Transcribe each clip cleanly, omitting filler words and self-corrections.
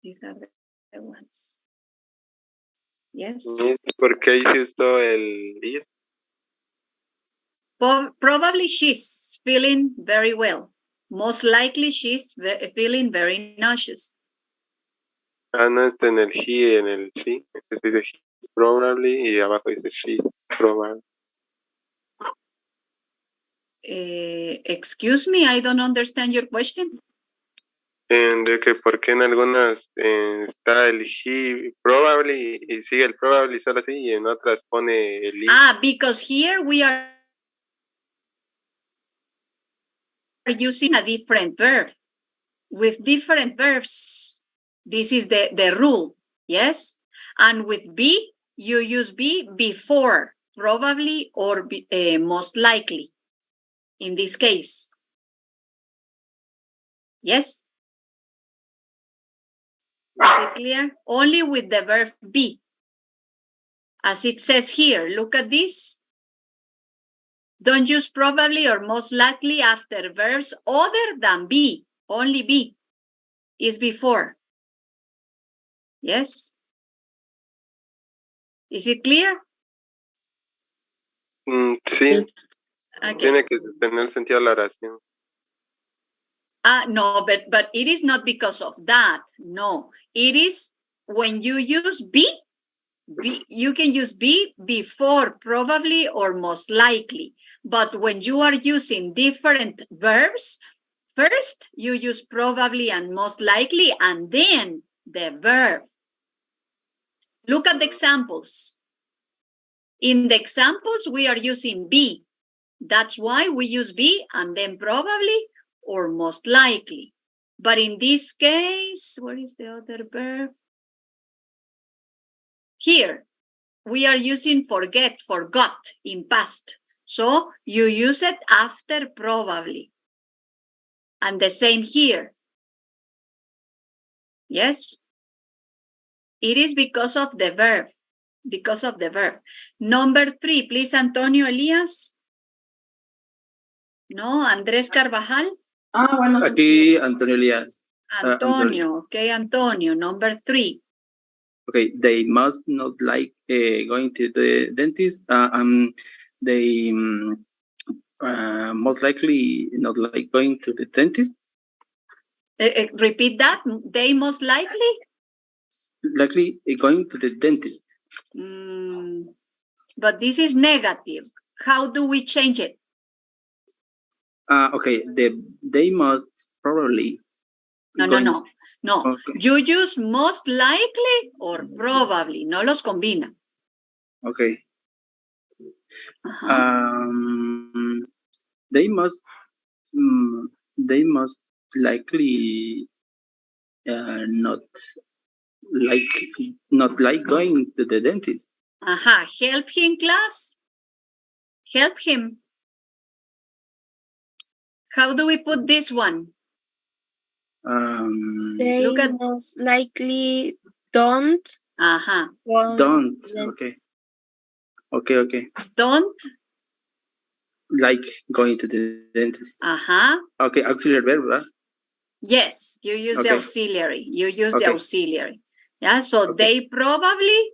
These are the ones. Yes. ¿Por qué hice esto el ir? Probably she's feeling very well. Most likely she's feeling very nauseous. Ah, no, está en el he, en el sí. Este dice he, probably, y abajo dice she, probably. Excuse me, I don't understand your question. De que por qué en algunas está el he, probably, y sigue el probably solo así, y en otras pone el is. Because here we are using a different verb with different verbs. This is the rule, yes? And with be, you use be before, probably, or most likely, in this case. Yes? Is it clear? Only with the verb be. As it says here, look at this. Don't use probably or most likely after verbs other than be. Only be is before. Yes? Is it clear? Sí. Okay. Tiene que tener sentido la oración. No, but it is not because of that. No, it is when you use be, you can use be before probably or most likely. But when you are using different verbs, first you use probably and most likely, and then the verb. Look at the examples. In the examples, we are using be. That's why we use be and then probably or most likely. But in this case, what is the other verb? Here, we are using forgot in past. So you use it after probably. And the same here. Yes? It is because of the verb. Because of the verb. Number 3, please, Antonio Elias. No, Andrés Carvajal. Bueno. Aquí, Antonio Elias. Antonio, okay, Antonio, number 3. Okay, they must not like going to the dentist. They most likely not like going to the dentist. Repeat that. They most likely? Likely going to the dentist. But this is negative. How do we change it? Okay, they must probably. No. Okay. You use most likely or probably. No los combina. Okay. They must likely not like going to the dentist. Help him, class. Help him. How do we put this one? They most likely don't. Don't. Okay. Don't like going to the dentist. Okay, auxiliary verb, right? Yes, you use the auxiliary. The auxiliary. Yeah, so they probably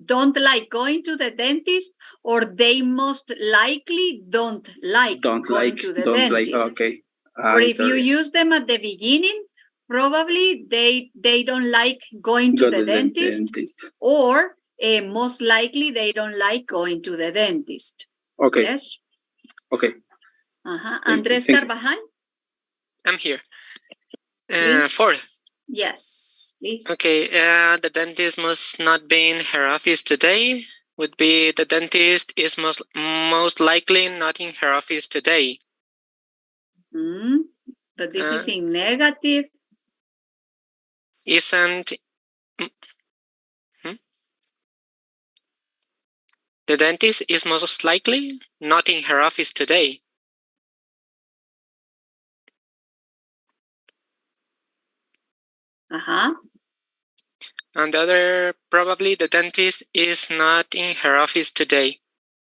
don't like going to the dentist, or they most likely don't like going to the dentist. Okay. Or if you use them at the beginning, probably they don't like going to the dentist. Or most likely they don't like going to the dentist. Okay. Yes? Okay. Andrés Carvajal? I'm here. Please. 4th. Yes, please. Okay, the dentist must not be in her office today. Would be the dentist is most likely not in her office today. But this is in negative. Isn't... The dentist is most likely not in her office today. And the other, probably the dentist is not in her office today.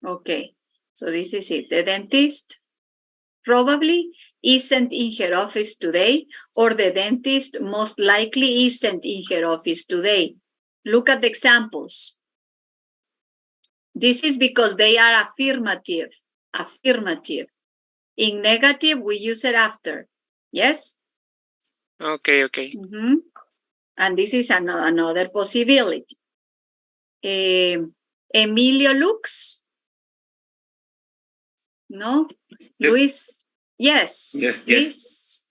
Okay, so this is it. The dentist probably isn't in her office today, or the dentist most likely isn't in her office today. Look at the examples. This is because they are affirmative. Affirmative. In negative, we use it after. Yes? Okay, okay. Mm-hmm. And this is another possibility. Emilio looks? No? Yes. Luis? Yes. Yes, Please.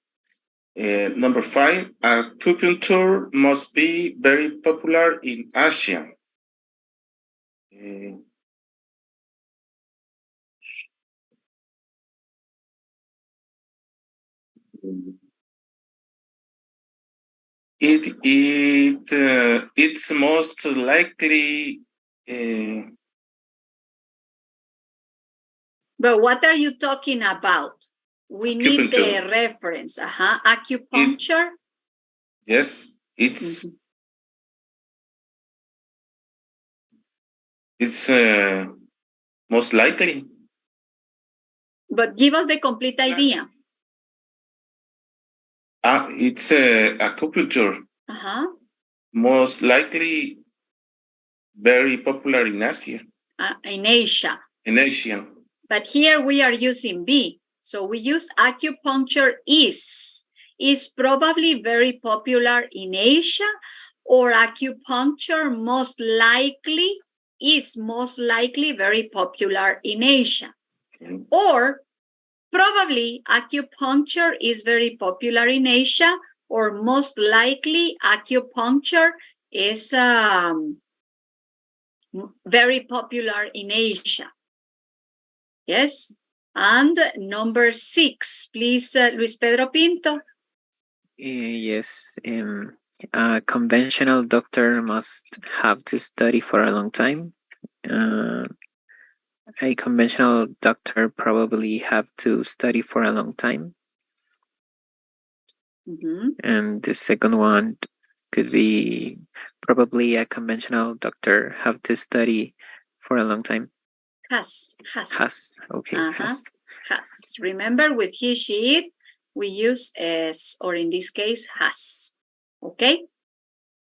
Number 5, acupuncture must be very popular in Asia. It's most likely. But what are you talking about? We need the Acupuncture. reference. Acupuncture. Yes, it's most likely. But give us the complete idea. It's acupuncture. Most likely very popular in Asia. In Asia. In Asia. But here we are using be. So we use acupuncture is probably very popular in Asia, or acupuncture most likely is most likely very popular in Asia. Okay. Or probably acupuncture is very popular in Asia, or most likely acupuncture is very popular in Asia. Yes. And number 6, please, Luis Pedro Pinto. Yes. A conventional doctor must have to study for a long time. A conventional doctor probably have to study for a long time. And the second one could be probably a conventional doctor have to study for a long time. Has. Okay. Has. Remember, with he, she, it, we use as, or in this case, has. Okay?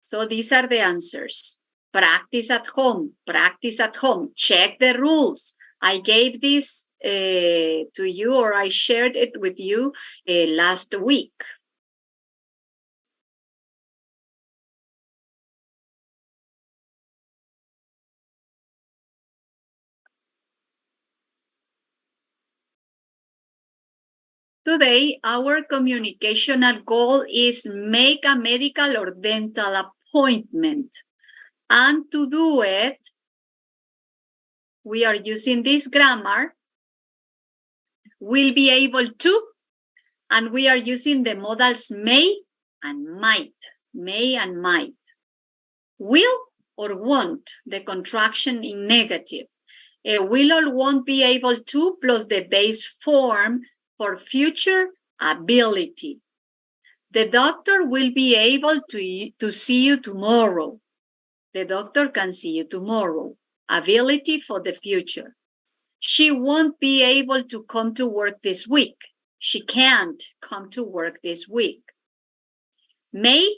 So these are the answers. Practice at home. Practice at home. Check the rules. I gave this to you, or I shared it with you last week. Today, our communicational goal is make a medical or dental appointment. And to do it, we are using this grammar. Will be able to, and we are using the modals may and might. May and might. Will or won't, the contraction in negative. Will or won't be able to plus the base form for future ability. The doctor will be able to see you tomorrow. The doctor can see you tomorrow. Ability for the future. She won't be able to come to work this week. She can't come to work this week. May,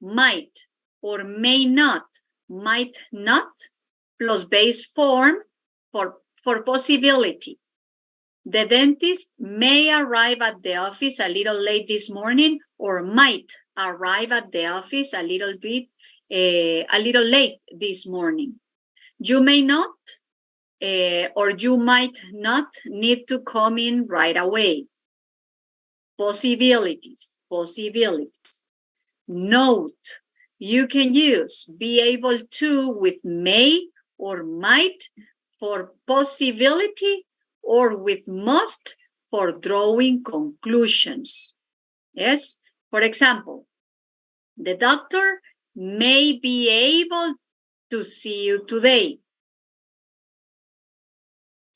might, or may not, might not, plus base form for possibility. The dentist may arrive at the office a little late this morning, or might arrive at the office a little late this morning. You may not, or you might not need to come in right away. Possibilities. Note, you can use be able to with may or might for possibility, or with must for drawing conclusions. Yes? For example, the doctor may be able to see you today.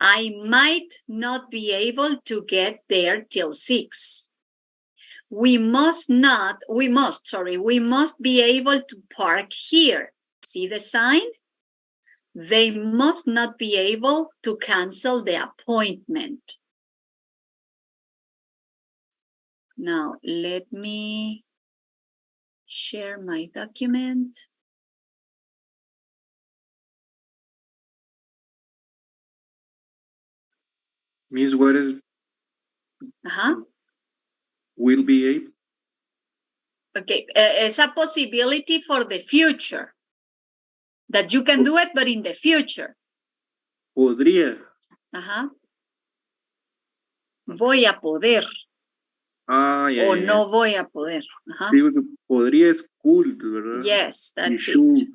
I might not be able to get there till 6. We must be able to park here. See the sign? They must not be able to cancel the appointment. Now, let me share my document. Miss, what is will be able? Okay, it's a possibility for the future. That you can do it, but in the future. Podría. Voy a poder. O no voy a poder. Sí, podría es could, ¿verdad? Yes, that's it.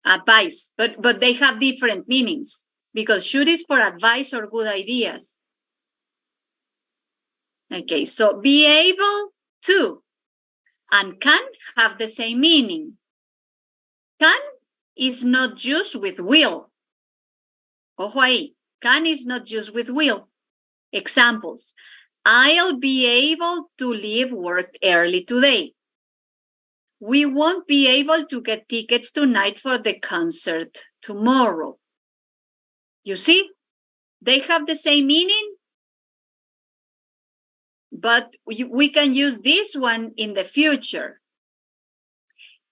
Advice, but they have different meanings because should is for advice or good ideas. Okay, so be able to and can have the same meaning. Can is not used with will. Ojo ahí, can is not used with will. Examples. I'll be able to leave work early today. We won't be able to get tickets tonight for the concert tomorrow. You see, they have the same meaning, but we can use this one in the future.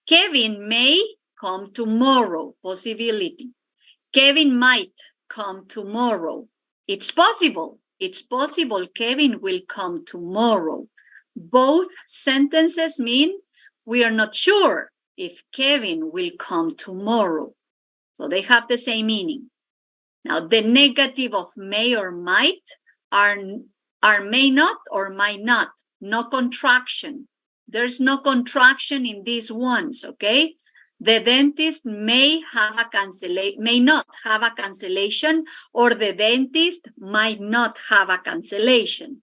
Kevin may come tomorrow, possibility. Kevin might come tomorrow. It's possible. It's possible Kevin will come tomorrow. Both sentences mean we are not sure if Kevin will come tomorrow. So they have the same meaning. Now, the negative of may or might are may not or might not. No contraction. There's no contraction in these ones, okay? The dentist may not have a cancellation, or the dentist might not have a cancellation.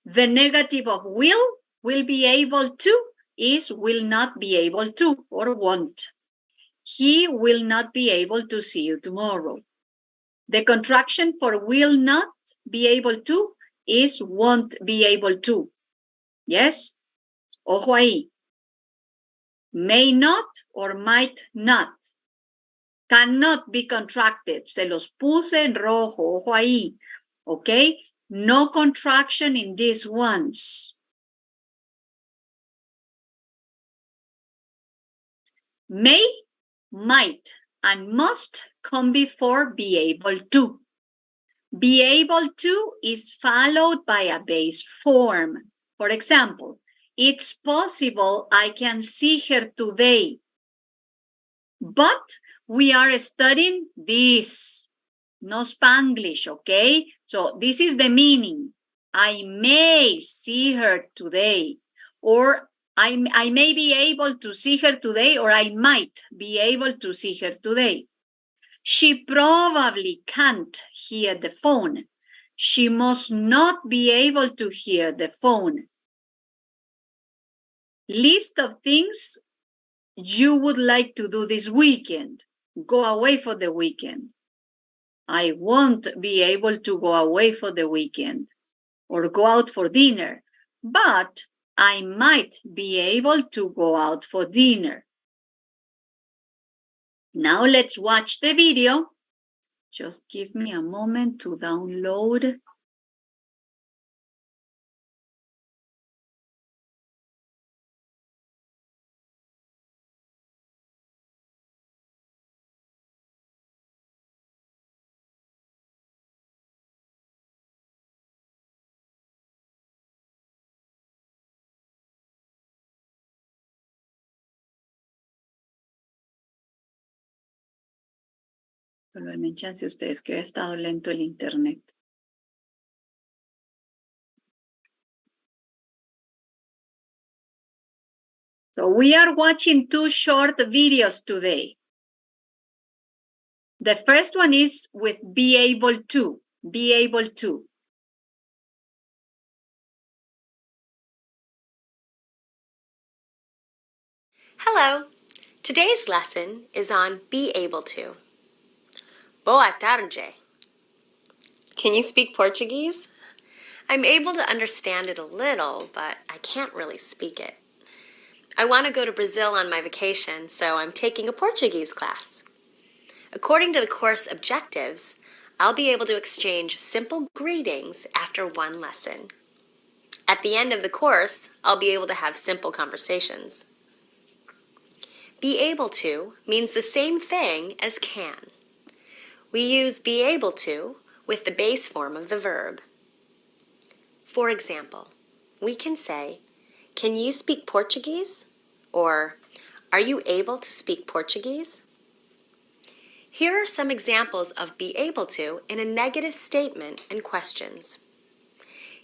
The negative of will be able to, is will not be able to or won't. He will not be able to see you tomorrow. The contraction for will not be able to is won't be able to. Yes? Ojo ahí. May not or might not. Cannot be contracted. Se los puse en rojo. Ojo ahí. Okay? No contraction in these ones. May, might, and must come before be able to. Be able to is followed by a base form. For example, it's possible I can see her today. But we are studying this. No Spanglish, okay? So this is the meaning. I may see her today. Or I may be able to see her today, or I might be able to see her today. She probably can't hear the phone. She must not be able to hear the phone. List of things you would like to do this weekend. Go away for the weekend. I won't be able to go away for the weekend or go out for dinner, but I might be able to go out for dinner. Now let's watch the video. Just give me a moment to download. Solo denme chance ustedes que ha estado lento el internet. So we are watching two short videos today. The first one is with be able to. Be able to. Hello. Today's lesson is on be able to. Boa tarde. Can you speak Portuguese? I'm able to understand it a little, but I can't really speak it. I want to go to Brazil on my vacation, so I'm taking a Portuguese class. According to the course objectives, I'll be able to exchange simple greetings after one lesson. At the end of the course, I'll be able to have simple conversations. Be able to means the same thing as can. We use be able to with the base form of the verb. For example, we can say, "Can you speak Portuguese?" Or, "Are you able to speak Portuguese?" Here are some examples of be able to in a negative statement and questions.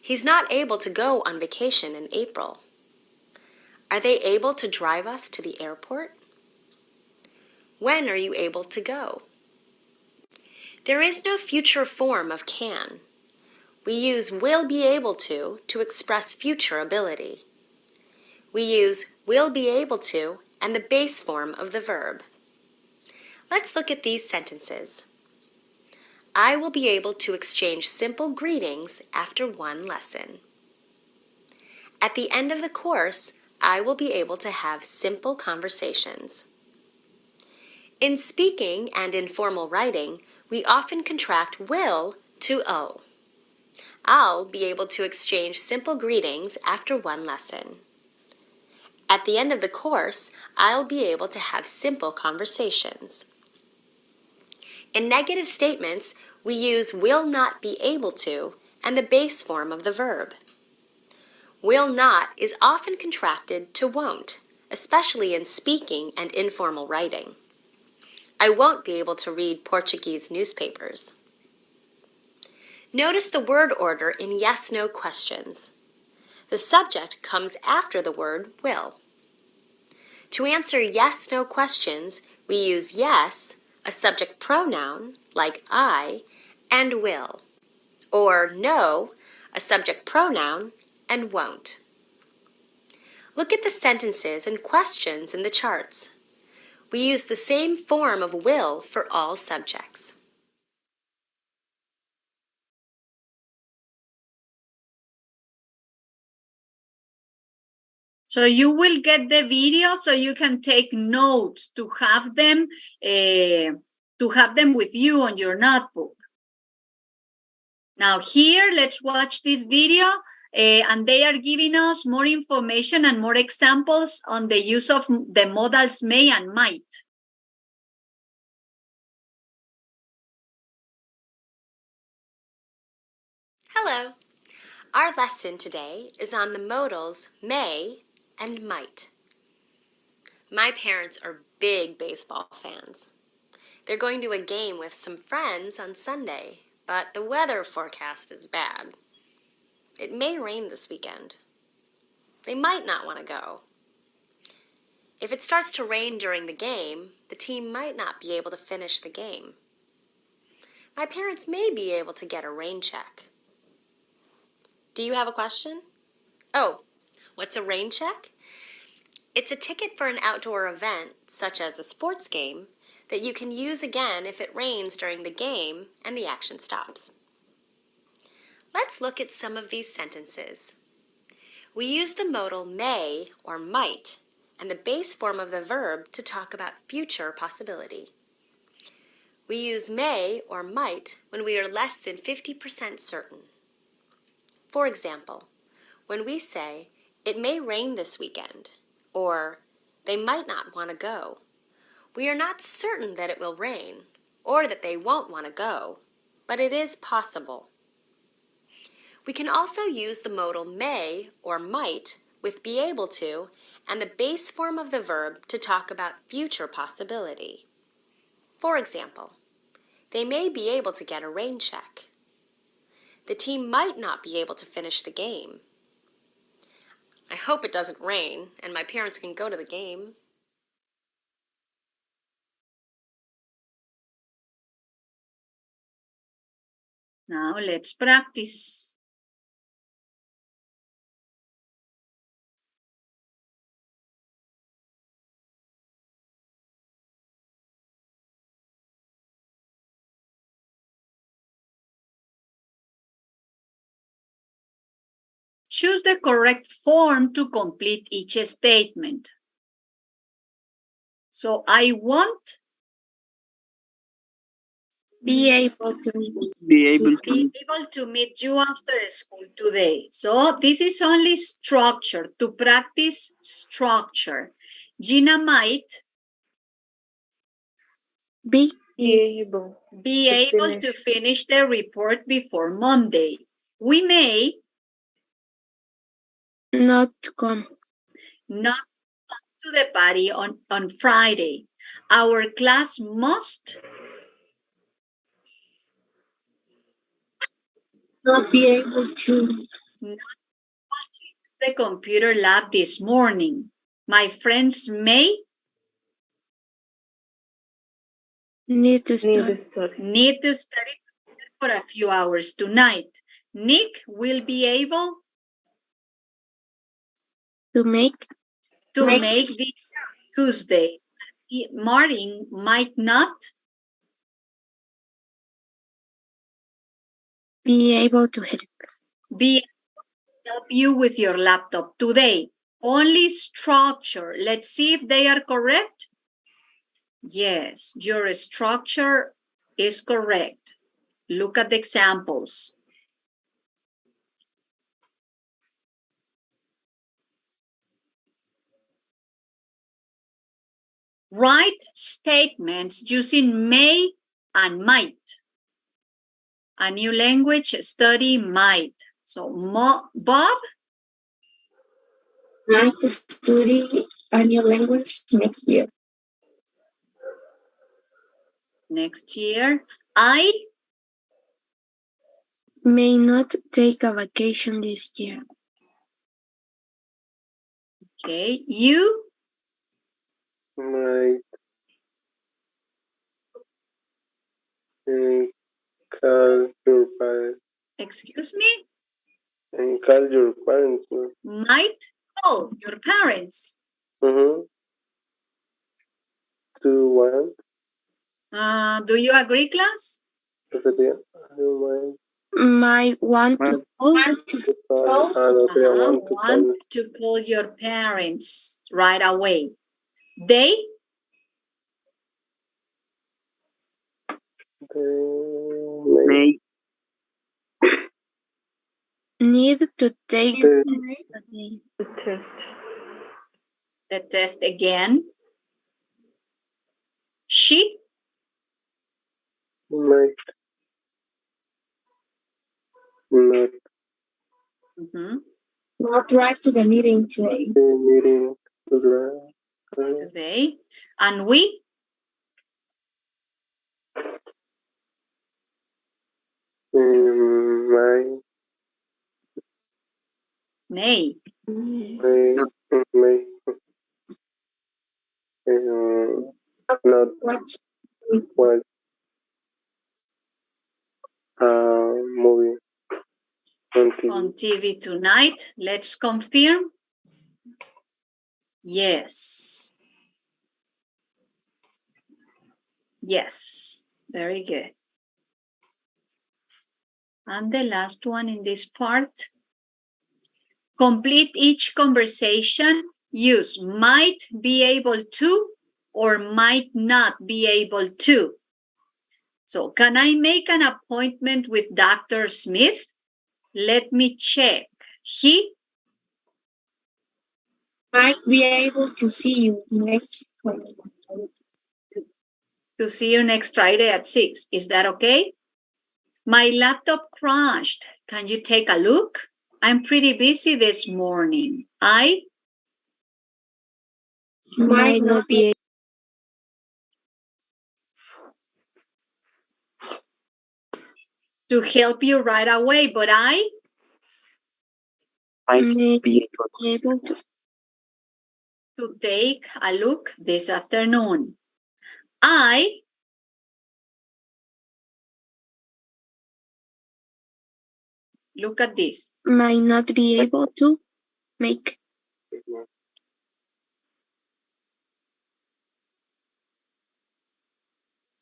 He's not able to go on vacation in April. Are they able to drive us to the airport? When are you able to go? There is no future form of can. We use will be able to express future ability. We use will be able to and the base form of the verb. Let's look at these sentences. I will be able to exchange simple greetings after one lesson. At the end of the course, I will be able to have simple conversations. In speaking and in formal writing, we often contract will to o. I'll be able to exchange simple greetings after one lesson. At the end of the course, I'll be able to have simple conversations. In negative statements, we use will not be able to and the base form of the verb. Will not is often contracted to won't, especially in speaking and informal writing. I won't be able to read Portuguese newspapers. Notice the word order in yes-no questions. The subject comes after the word will. To answer yes-no questions, we use yes, a subject pronoun, like I, and will, or no, a subject pronoun, and won't. Look at the sentences and questions in the charts. We use the same form of will for all subjects. So you will get the video so you can take notes to have them with you on your notebook. Now here, let's watch this video, and they are giving us more information and more examples on the use of the modals may and might. Hello. Our lesson today is on the modals may and might. My parents are big baseball fans. They're going to a game with some friends on Sunday, but the weather forecast is bad. It may rain this weekend. They might not want to go. If it starts to rain during the game, the team might not be able to finish the game. My parents may be able to get a rain check. Do you have a question? Oh, what's a rain check? It's a ticket for an outdoor event, such as a sports game, that you can use again if it rains during the game and the action stops. Let's look at some of these sentences. We use the modal may or might and the base form of the verb to talk about future possibility. We use may or might when we are less than 50% certain. For example, when we say, "It may rain this weekend," or "They might not want to go," we are not certain that it will rain or that they won't want to go, but it is possible. We can also use the modal may or might with be able to and the base form of the verb to talk about future possibility. For example, they may be able to get a rain check. The team might not be able to finish the game. I hope it doesn't rain and my parents can go to the game. Now let's practice. Choose the correct form to complete each statement. So I want Be able to meet you after school today. So this is only structure, to practice structure. Gina might be able to finish the report before Monday. We may not come to the party on Friday. Our class must not be able to the computer lab this morning. My friends may need to study for a few hours tonight. Nick will be able to make the Tuesday. Martin might not be able to help you with your laptop today. Only structure. Let's see if they are correct. Yes, your structure is correct. Look at the examples. Write statements using may and might. A new language study might. So Bob might study a new language next year. Next year. I may not take a vacation this year. Okay, you might call your parents. Excuse me? And call your parents. No? Might call your parents. Do want? Do you agree, class? Might want to call to call your parents right away. They may need to take the test again. She might not drive to the meeting today. Today. And we may not watch movie on TV tonight. Let's confirm. Yes. Yes. Very good. And the last one in this part. Complete each conversation. Use might be able to or might not be able to. So can I make an appointment with Dr. Smith? Let me check. He might be able to see you next Friday. To see you next Friday at 6. Is that okay? My laptop crashed. Can you take a look? I'm pretty busy this morning. I might not be able to help you right away, but I might be able to take a look this afternoon. I look at this. Might not be able to make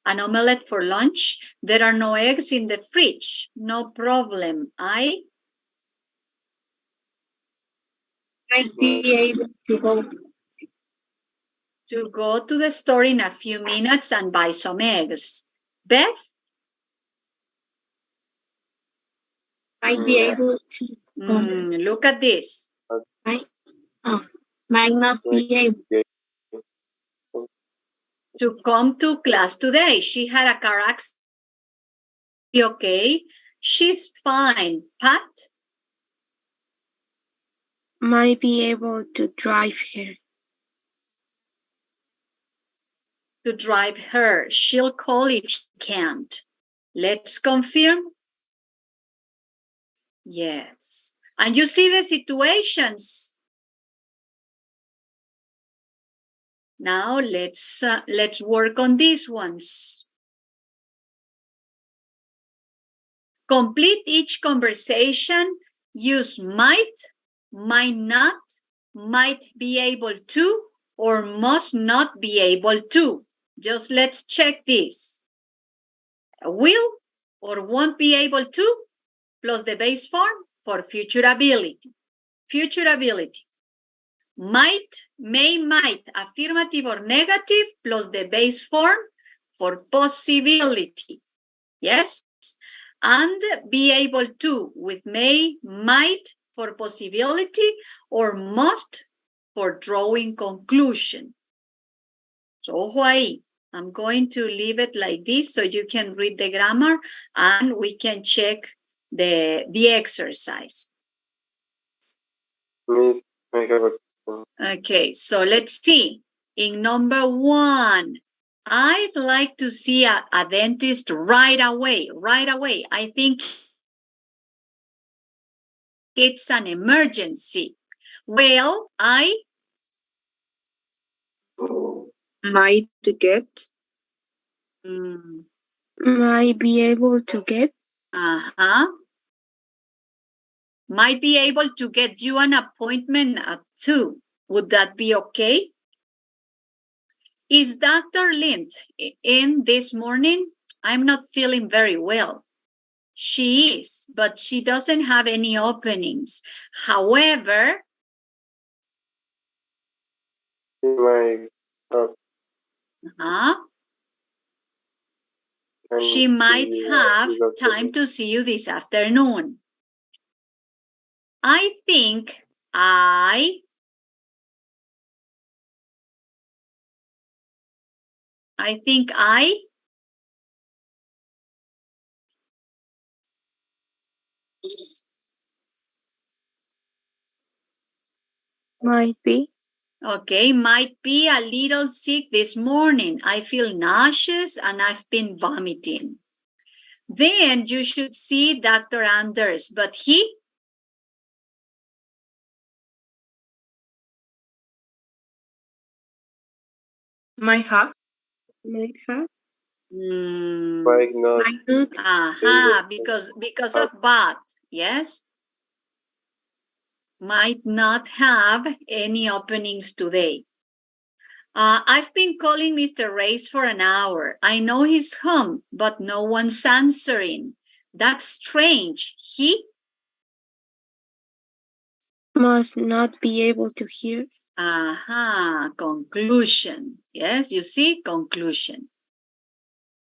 an omelette for lunch. There are no eggs in the fridge. No problem. I might be able to go to the store in a few minutes and buy some eggs. Beth Might be able to come. Look at this. Might not be able to come to class today. She had a car accident. Okay, she's fine. Pat? might be able to drive her. To drive her. She'll call if she can't. Let's confirm. Yes. And you see the situations. Now let's work on these ones. Complete each conversation. Use might not, might be able to, or must not be able to. Just let's check this. Will or won't be able to plus the base form for future ability. Future ability. Might, may, might, affirmative or negative plus the base form for possibility. Yes? And be able to with may, might for possibility or must for drawing conclusion. So, ojo ahí. I'm going to leave it like this so you can read the grammar and we can check the exercise. Okay, so let's see. In number 1, I'd like to see a dentist right away. I think it's an emergency. Well, I Might get. Might be able to get. Might be able to get you an appointment at 2. Would that be okay? Is Dr. Lind in this morning? I'm not feeling very well. She is, but she doesn't have any openings. However, she might have time to see you this afternoon. I think I Might be. Okay, might be a little sick this morning. I feel nauseous and I've been vomiting. Then you should see Dr. Anders, but he Might have. Might not. Because of but, yes? Might not have any openings today. I've been calling Mr. Reyes for an hour. I know he's home, but no one's answering. That's strange. He must not be able to hear. Conclusion. Yes, you see, conclusion.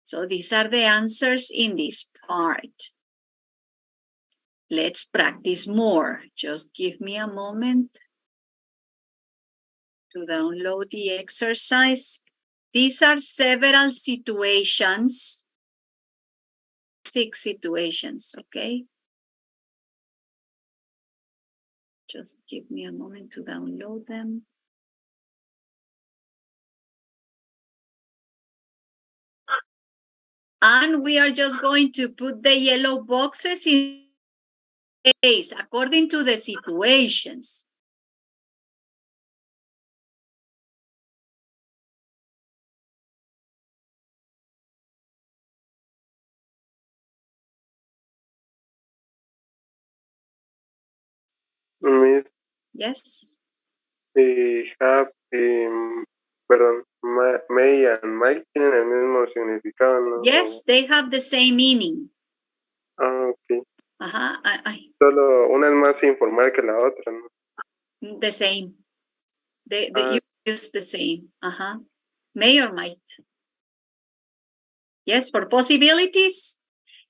So these are the answers in this part. Let's practice more. Just give me a moment to download the exercise. These are several situations. 6 situations, okay? Just give me a moment to download them. And we are just going to put the yellow boxes in place according to the situations. Miss, Yes. have, may and might tienen el mismo significado, ¿no? Yes, they have the same meaning. Ok. Ay. Solo una es más informal que la otra, ¿no? The same. You use the same. May or might. Yes, for possibilities,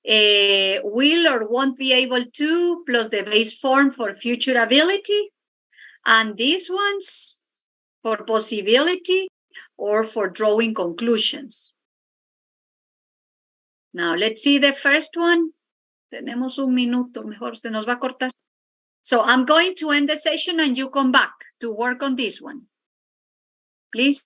will or won't be able to, plus the base form for future ability. And these ones for possibility or for drawing conclusions. Now, let's see the first one. Tenemos un minuto, mejor se nos va a cortar. So I'm going to end the session and you come back to work on this one. Please.